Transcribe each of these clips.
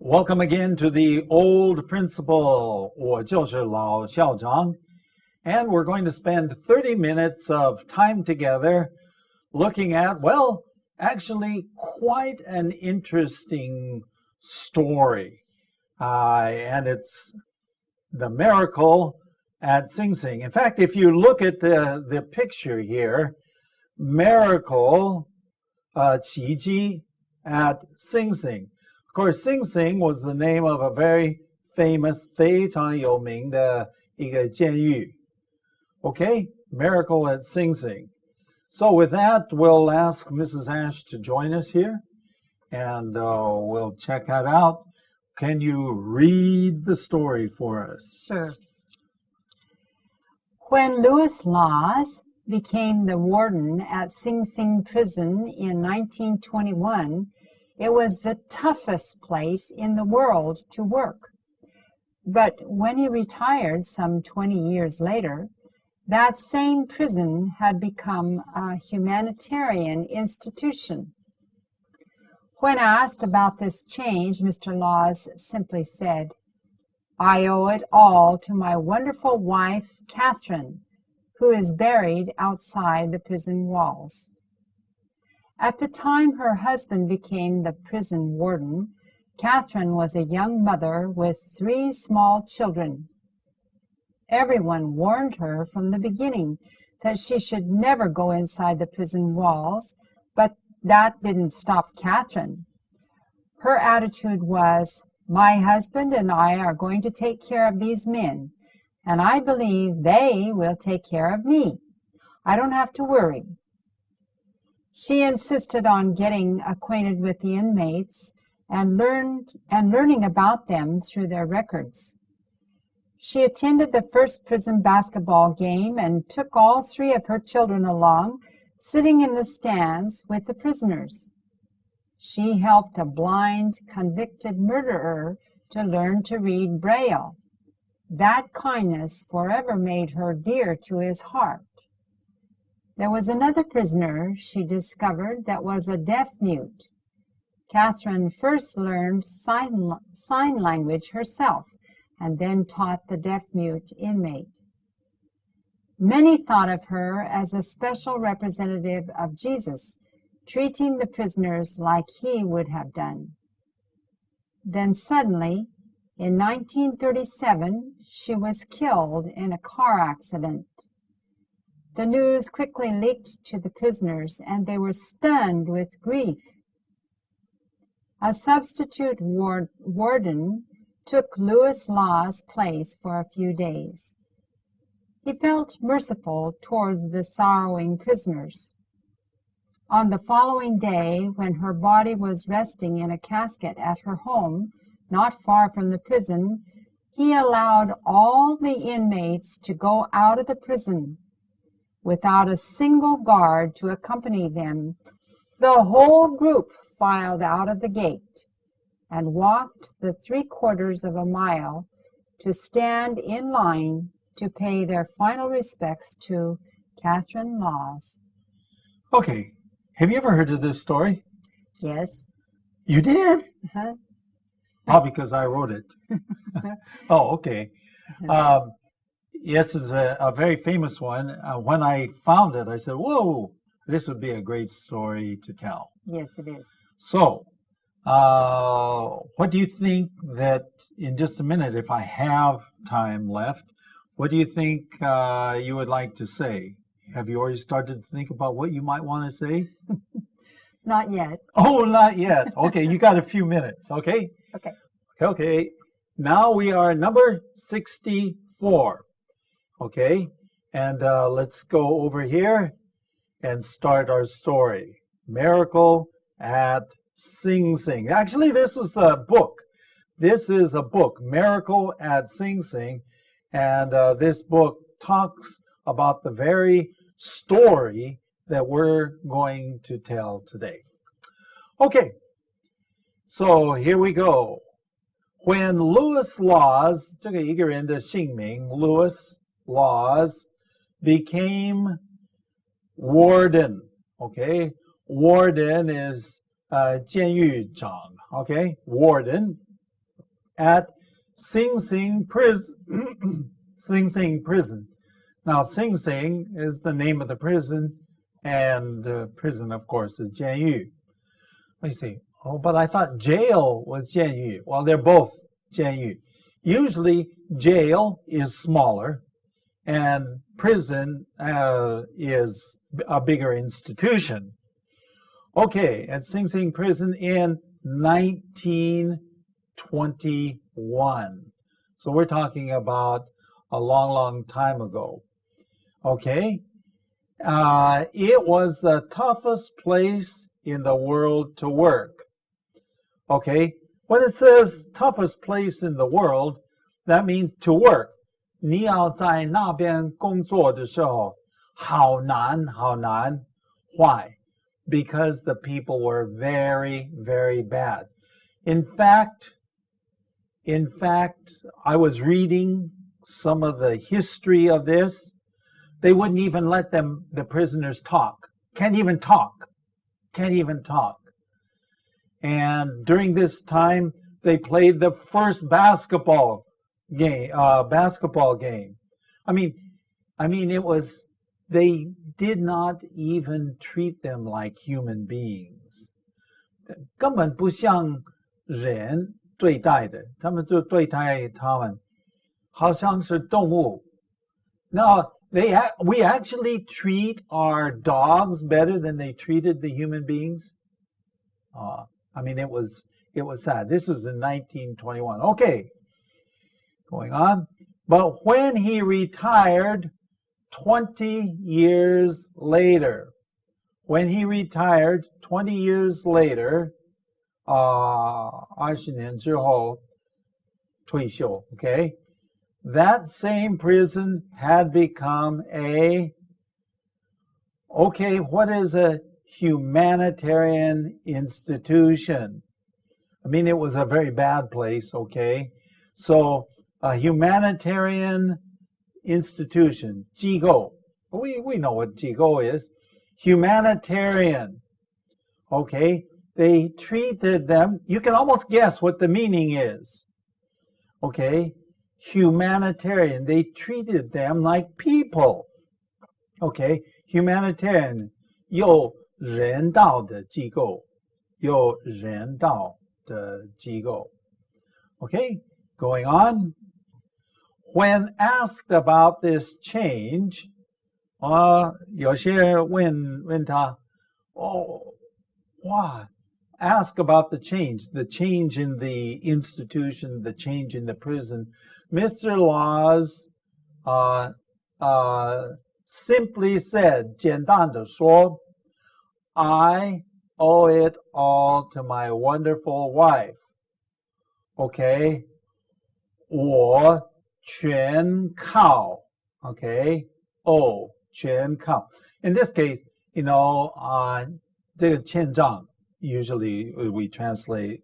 Welcome again to the Old Principal, 我就是老校长, and we're going to spend 30 minutes of time together looking at, well, actually quite an interesting story. And it's the miracle at Sing Sing. In fact, if you look at the picture here, miracle, 奇迹 at Sing Sing. Of course, Sing Sing was the name of a very famous, 非常有名的一个监狱. Okay, miracle at Sing Sing. So with that, we'll ask Mrs. Ash to join us here, and we'll check that out. Can you read the story for us? Sure. When Louis Laws became the warden at Sing Sing Prison in 1921, it was the toughest place in the world to work. But when he retired some 20 years later, that same prison had become a humanitarian institution. When asked about this change, Mr. Laws simply said, "I owe it all to my wonderful wife, Catherine, who is buried outside the prison walls." At the time her husband became the prison warden, Catherine was a young mother with 3 small children. Everyone warned her from the beginning that she should never go inside the prison walls, but that didn't stop Catherine. Her attitude was, "My husband and I are going to take care of these men, and I believe they will take care of me. I don't have to worry." She insisted on getting acquainted with the inmates and learning about them through their records. She attended the first prison basketball game and took all 3 of her children along, sitting in the stands with the prisoners. She helped a blind, convicted murderer to learn to read Braille. That kindness forever made her dear to his heart. There was another prisoner she discovered that was a deaf-mute. Catherine first learned sign language herself and then taught the deaf-mute inmate. Many thought of her as a special representative of Jesus, treating the prisoners like he would have done. Then suddenly, in 1937, she was killed in a car accident. The news quickly leaked to the prisoners, and they were stunned with grief. A substitute warden took Louis Law's place for a few days. He felt merciful towards the sorrowing prisoners. On the following day, when her body was resting in a casket at her home, not far from the prison, he allowed all the inmates to go out of the prison. Without a single guard to accompany them, the whole group filed out of the gate and walked the 3/4 of a mile to stand in line to pay their final respects to Catherine Laws. Okay, have you ever heard of this story? Yes. You did? Uh-huh. Oh, because I wrote it. Oh, okay. Yes, it's a very famous one. When I found it, I said, whoa, this would be a great story to tell. Yes, it is. So, what do you think that, in just a minute, if I have time left, what do you think you would like to say? Have you already started to think about what you might want to say? Not yet. Oh, not yet. Okay, you got a few minutes, okay? Okay. Okay, now we are number 64. Okay, and let's go over here and start our story. Miracle at Sing Sing. Actually, this was a book. This is a book, Miracle at Sing Sing, and this book talks about the very story that we're going to tell today. Okay, so here we go. When Louis Laws, 这个一个人的姓名 Louis Laws became warden. Okay, warden is 监狱长. Okay, warden. at Sing Sing Prison. Sing Sing Prison. Now, Sing Sing is the name of the prison, and prison, of course, is 监狱. Let me see. Oh, but I thought jail was 监狱. Well, they're both 监狱. Usually, jail is smaller, and prison is a bigger institution. Okay, at Sing Sing Prison in 1921. So we're talking about a long, long time ago. Okay, it was the toughest place in the world to work. Okay, when it says toughest place in the world, that means to work. 你要在那边工作的时候，好难，好难。Why? Because the people were very, very bad. In fact, I was reading some of the history of this. They wouldn't even let the prisoners talk. Can't even talk. And during this time, they played the first basketball game. I mean, it was, they did not even treat them like human beings. 根本不像人对待的，他们就对待他们好像是动物. No, we actually treat our dogs better than they treated the human beings. I mean, it was sad. This was in 1921. Okay, going on. But when he retired 20 years later, 20 years later, 20年之后退休, okay? That same prison had become what is a humanitarian institution? I mean, it was a very bad place, okay? So, a humanitarian institution, 机构. We know what 机构 is. Humanitarian. Okay? They treated them, you can almost guess what the meaning is. Okay? Humanitarian. They treated them like people. Okay? Humanitarian. 有人道的机构. 有人道的机构. Okay? Going on. When asked about this change, 有些人问他, ask about the change in the institution, the change in the prison. Mr. Laws simply said, 简单的说, I owe it all to my wonderful wife. Okay? 我全靠, okay? 全靠. In this case, 这个欠账 usually we translate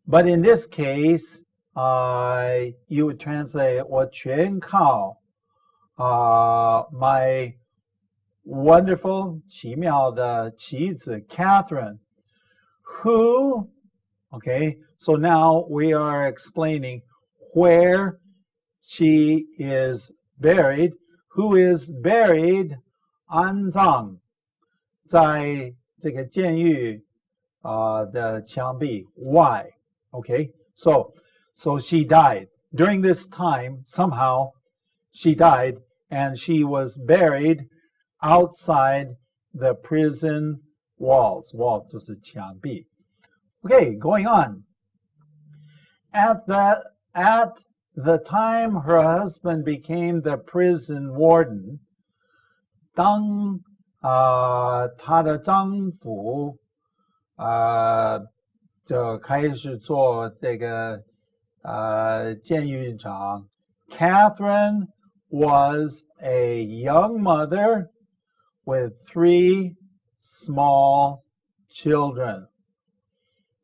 but in this case you would translate 我全靠my wonderful 奇妙的妻子 Catherine, who, okay, so now we are explaining where she is buried, who is buried 安葬在这个监狱的墙壁 Why? Okay, so she died. During this time, somehow, she died, and she was buried outside the prison walls. Walls 就是墙壁. Okay, going on. At the time her husband became the prison warden, 当她的丈夫就开始做这个监狱长, Catherine was a young mother with 3 small children.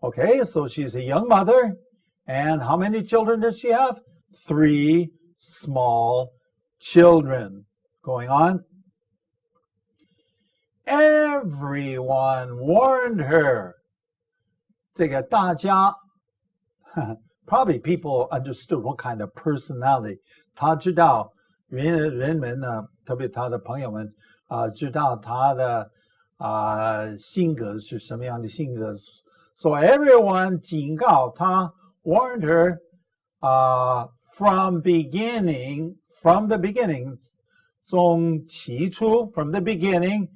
Okay, so she's a young mother, and how many children does she have? 3 small children. Going on. Everyone warned her. 这个大家 Probably people understood what kind of personality. 他知道人们呢，特别他的朋友们知道他的性格是什么样的性格。So everyone 警告他 warned her from the beginning 从起初 from the beginning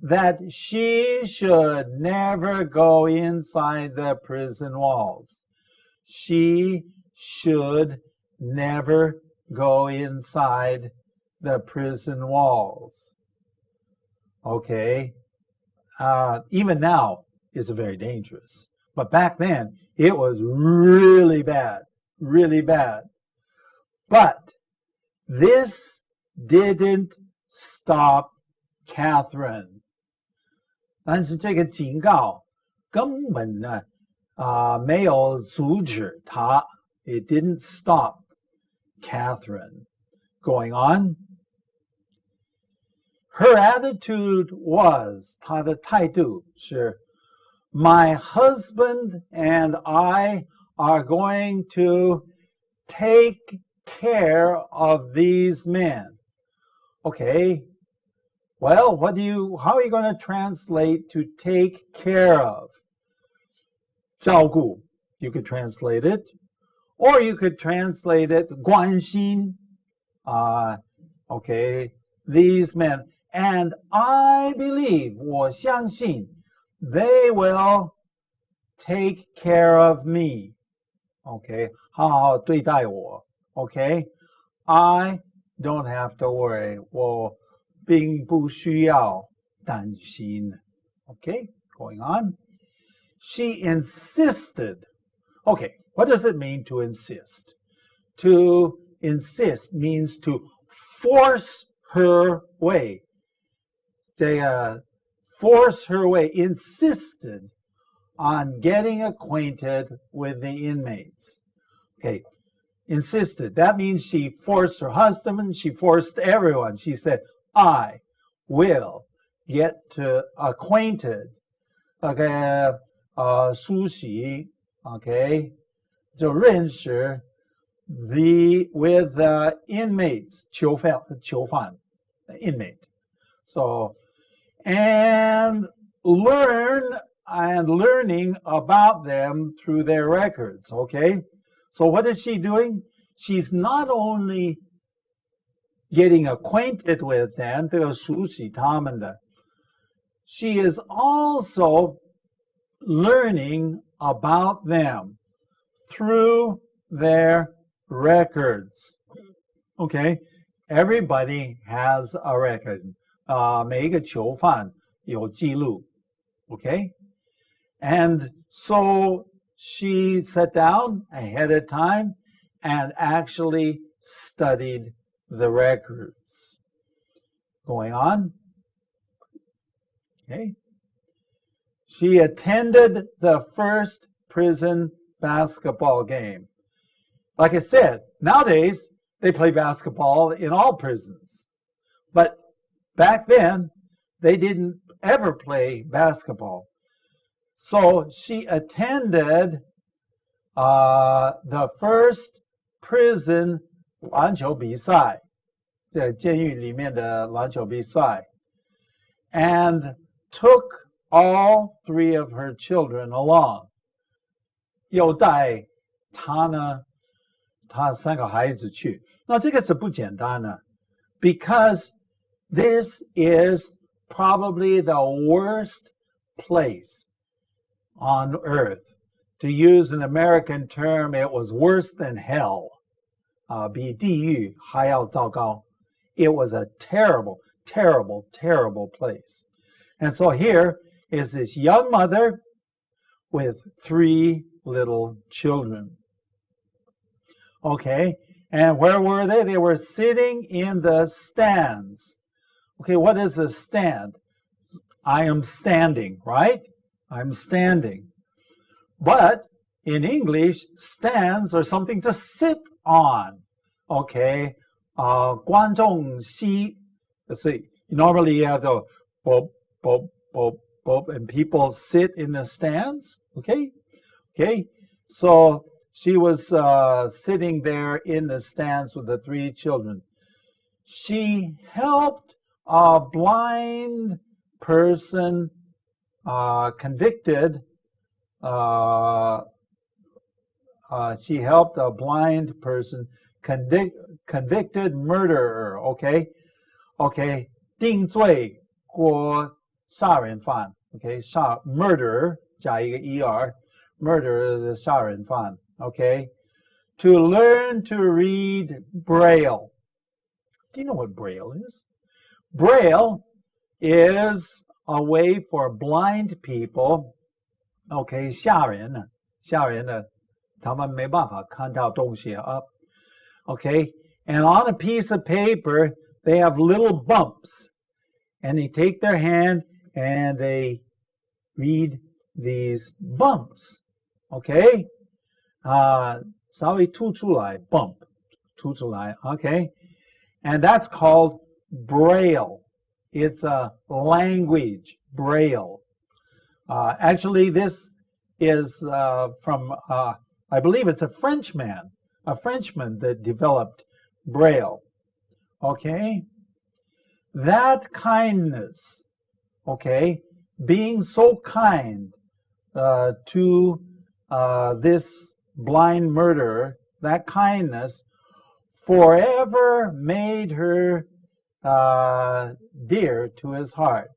that she should never go inside the prison walls. She should never go inside the prison walls. Okay. Even now, it's very dangerous. But back then, it was really bad. Really bad. But this didn't stop Catherine. 但是这个警告根本呢没有阻止他。It didn't stop Catherine. Going on. Her attitude was, 她的态度是 My husband and I are going to take care of these men. Okay. Well, how are you going to translate to take care of? 照顾. You could translate it. Or you could translate it 关心. Okay. These men. And I believe, 我相信, they will take care of me. Okay. 好好对待我. Okay. I don't have to worry. 我并不需要担心. Okay. Going on. She insisted. Okay. What does it mean to insist? To insist means to force her way. They force her way, insisted on getting acquainted with the inmates. Okay, insisted. That means she forced her husband, she forced everyone. She said, I will get acquainted. Okay, 梳洗, okay, 就认识 with the inmates, 囚犯 inmate. So, and learning about them through their records, okay? So what is she doing? She's not only getting acquainted with them, 这个熟悉他们的, she is also learning about them through their records. Okay? Everybody has a record. 每一个囚犯有记录. Okay? And so she sat down ahead of time and actually studied the records. Going on. Okay. She attended the first prison basketball game. Like I said, nowadays they play basketball in all prisons. But back then, they didn't ever play basketball. So she attended the first prison 篮球比赛，在监狱里面的篮球比赛 and took all 3 of her children along. 又带她3个孩子去。那这个是不简单的 because this is probably the worst place on earth. To use an American term, it was worse than hell. 比地狱还要糟糕. It was a terrible, terrible, terrible place. And so here is this young mother with 3 little children. Okay, and where were they? They were sitting in the stands. Okay, what is a stand? I am standing, right? I'm standing. But in English, stands are something to sit on. Okay, 观众席. Let's see. Normally you have the boop, boop, boop, boop, and people sit in the stands. Okay, okay. So She was sitting there in the stands with the 3 children. She helped a blind person convicted. She helped a blind person convicted murderer. Okay, 定罪过杀人犯。Okay, murderer 加一个 er，murderer 是杀人犯。Okay, to learn to read Braille. Do you know what Braille is? Braille is a way for blind people. Okay, 吓人的，他们没办法看到东西啊。Okay, and on a piece of paper they have little bumps, and they take their hand and they read these bumps. Okay, 稍微凸出来 bump 凸出来 Okay, and that's called Braille. It's a language, Braille. Actually, this is from, I believe it's a Frenchman that developed Braille. Okay? That kindness, okay, being so kind to this blind murderer, that kindness forever made her dear to his heart.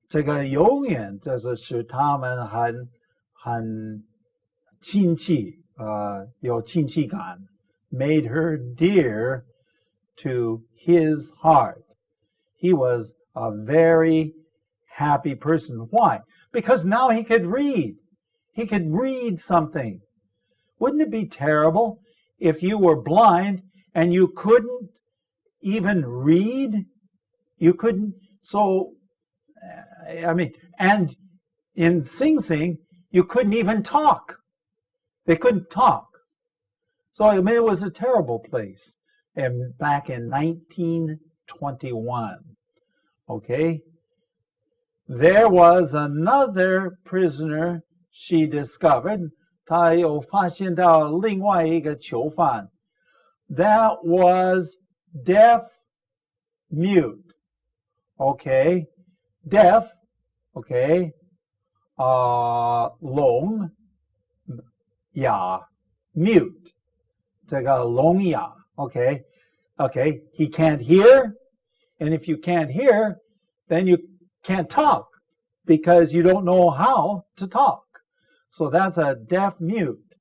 这个永远就是使他们很亲戚，有亲戚感 made her dear to his heart. He was a very happy person. Why? Because now he could read. He could read something. Wouldn't it be terrible if you were blind and you couldn't even read? You couldn't. So, I mean, and in Sing Sing, you couldn't even talk. They couldn't talk. So, I mean, it was a terrible place. And back in 1921, okay, there was another prisoner she discovered. 她有发现到另外一个囚犯 that was deaf mute. Okay, deaf, okay, 聋哑 mute. 这个聋哑 okay, he can't hear, and if you can't hear, then you can't talk because you don't know how to talk. So that's a deaf mute.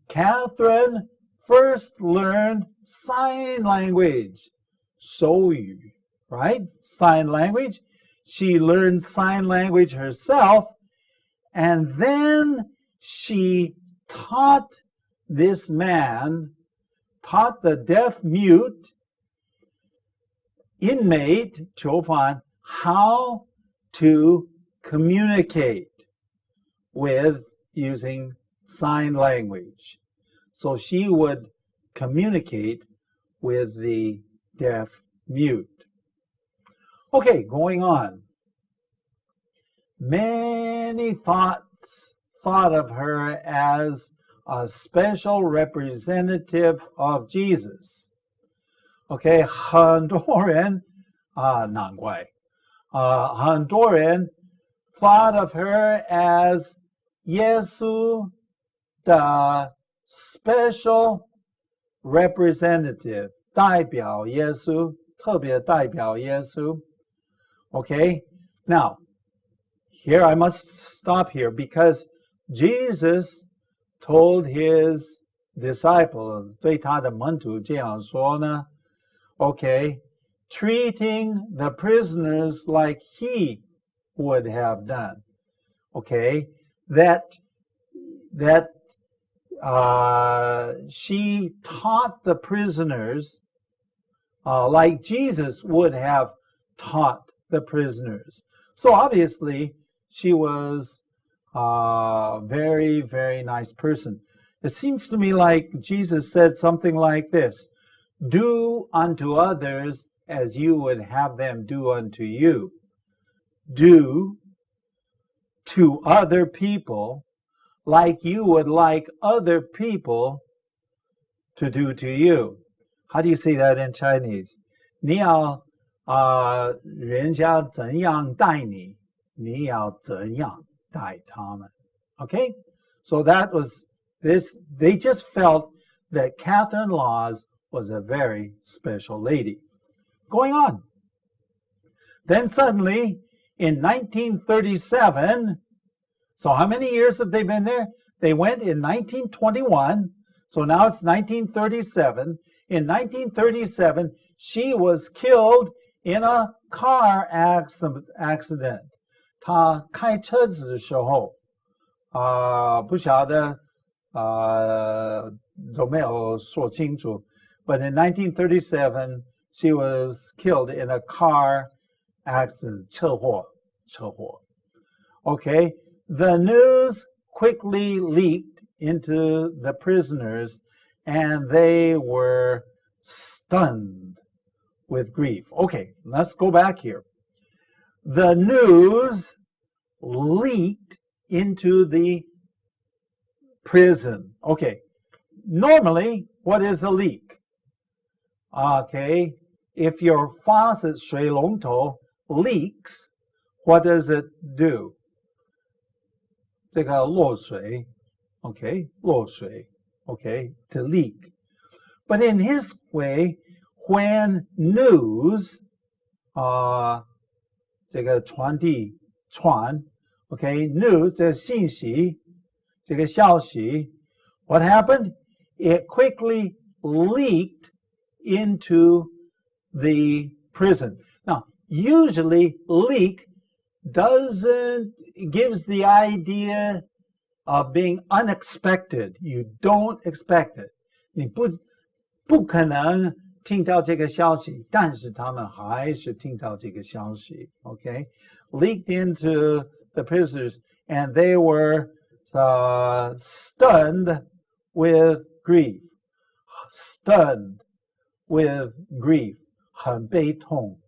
Catherine first learned sign language, 手语, right? Sign language. She learned sign language herself, and then she taught this man, taught the deaf mute inmate, 囚犯, how to communicate with using sign language. So she would communicate with the deaf mute. Okay, going on. Many thought of her as a special representative of Jesus. Okay, 很多人难怪很多人 thought of her as 耶稣的 special representative, 代表耶稣，特别代表耶稣。Okay, now here I must stop here because Jesus told his disciples, 对他的门徒这样说呢 okay, treating the prisoners like he would have done. Okay, that she taught the prisoners like Jesus would have taught the prisoners. So obviously she was a very, very nice person. It seems to me like Jesus said something like this: do unto others as you would have them do unto you. Do to other people like you would like other people to do to you. How do you say that in Chinese? 你要人家怎样待你，你要怎样待他们。Okay? So that was this. They just felt that Catherine Laws was a very special lady. Going on. Then suddenly, in 1937, so how many years have they been there? They went in 1921, so now it's 1937. In 1937, she was killed in a car accident. 她开车子的时候，不晓得都没有说清楚。But in 1937, she was killed in a car accident. 车祸。Okay, the news quickly leaked into the prisoners, and they were stunned with grief. Okay, let's go back here. The news leaked into the prison. Okay, normally, what is a leak? Okay, if your faucet 水龙头 leaks, what does it do? 这个漏水 okay, 漏水 okay, to leak. But in his way, when news 这个传递 okay, news 这个信息这个消息 what happened? It quickly leaked into the prison. Now, usually leak gives the idea of being unexpected. You don't expect it. 你不可能听到这个消息，但是他们还是听到这个消息。Okay, leaked into the prisoners, and they were stunned with grief. Stunned with grief. 很悲痛，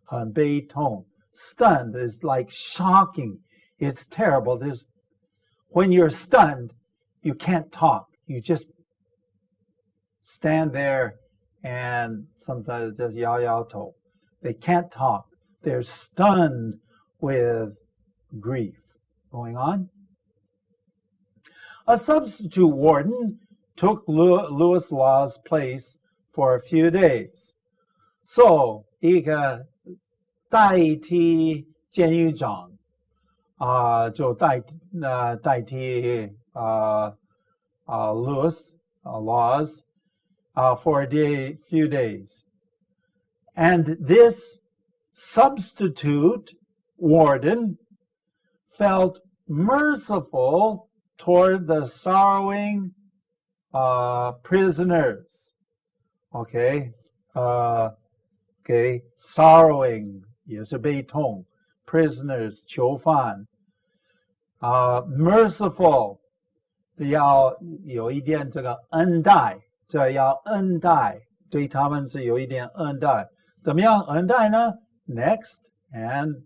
很悲痛。Stunned is like shocking. It's terrible. When you're stunned, you can't talk. You just stand there and sometimes just 摇摇头. They can't talk. They're stunned with grief. Going on. A substitute warden took Lewis Law's place for a few days. So, 一个代替监狱长就代替Lewis Laws for a few days. And this substitute warden felt merciful toward the sorrowing prisoners. Okay, sorrowing 也是悲痛 prisoners 囚犯 merciful 要有一点这个恩待，这要恩待，对他们是有一点恩待。怎么样恩待呢？ Next, and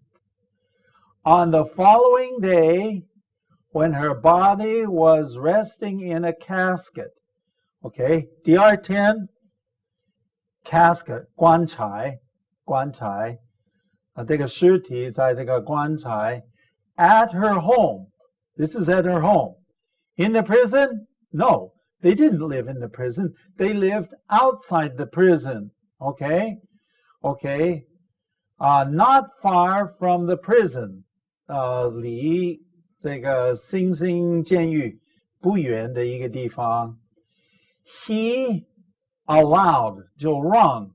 on the following day, when her body was resting in a casket, okay, 第二天 casket 棺材这个尸体在这个棺材 at her home. This is at her home. In the prison? No, they didn't live in the prison. They lived outside the prison. Okay? Not far from the prison. 离这个星星监狱不远的一个地方。He allowed 就让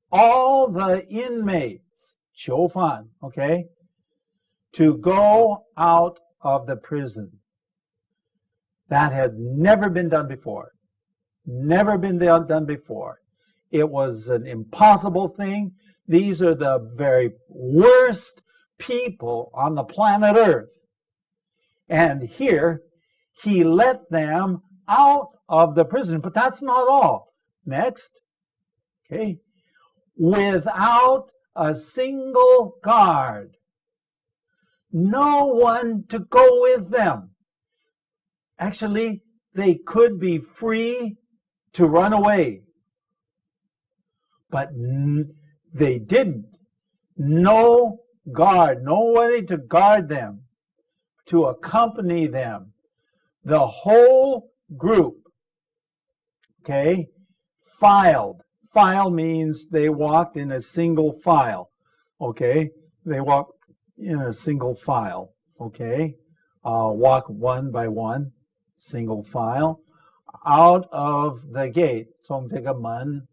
all the inmates 囚犯 okay, to go out of the prison. That had never been done before. Never been done before. It was an impossible thing. These are the very worst people on the planet Earth. And here, he let them out of the prison. But that's not all. Next. Okay. Without a single guard. No one to go with them. Actually, they could be free to run away. But they didn't. No guard, nobody to guard them, to accompany them. The whole group, okay, filed. File means they walked in a single file, okay? They walked in a single file, okay? Walk one by one, single file, out of the gate. 从这个门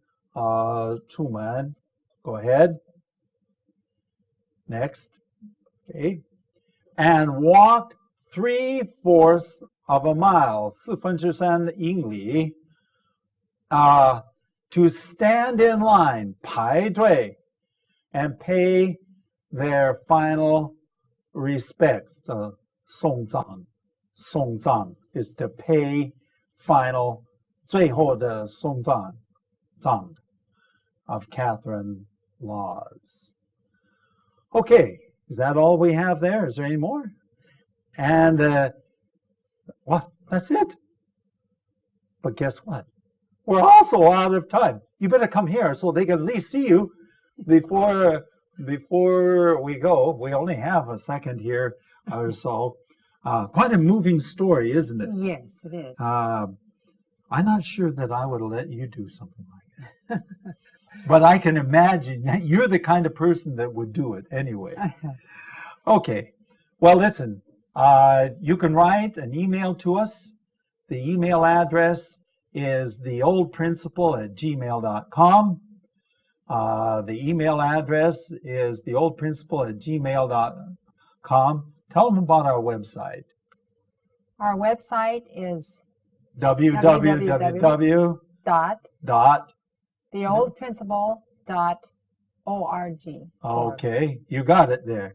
出门. Go ahead. Next. Okay. And walked 3/4 of a mile, 3/4英里, to stand in line, 排队, and pay their final respects. 送葬. 送葬 is to pay final, 最后的送葬 of Catherine Laws. Okay, is that all we have there? Is there any more? And, well, that's it. But guess what? We're also out of time. You better come here so they can at least see you before we go. We only have a second here or so. Quite a moving story, isn't it? Yes, it is. I'm not sure that I would have let you do something like that. But I can imagine that you're the kind of person that would do it anyway. Okay. Well, listen, you can write an email to us. The email address is theoldprincipal@gmail.com. The email address is theoldprincipal@gmail.com. Tell them about our website. Our website is theoldprincipal.org. Okay, you got it there.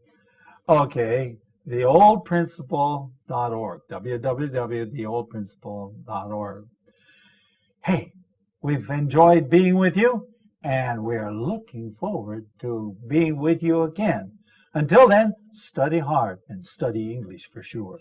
Okay, theoldprincipal.org. www.theoldprincipal.org. Hey, we've enjoyed being with you, and we're looking forward to being with you again. Until then, study hard and study English for sure.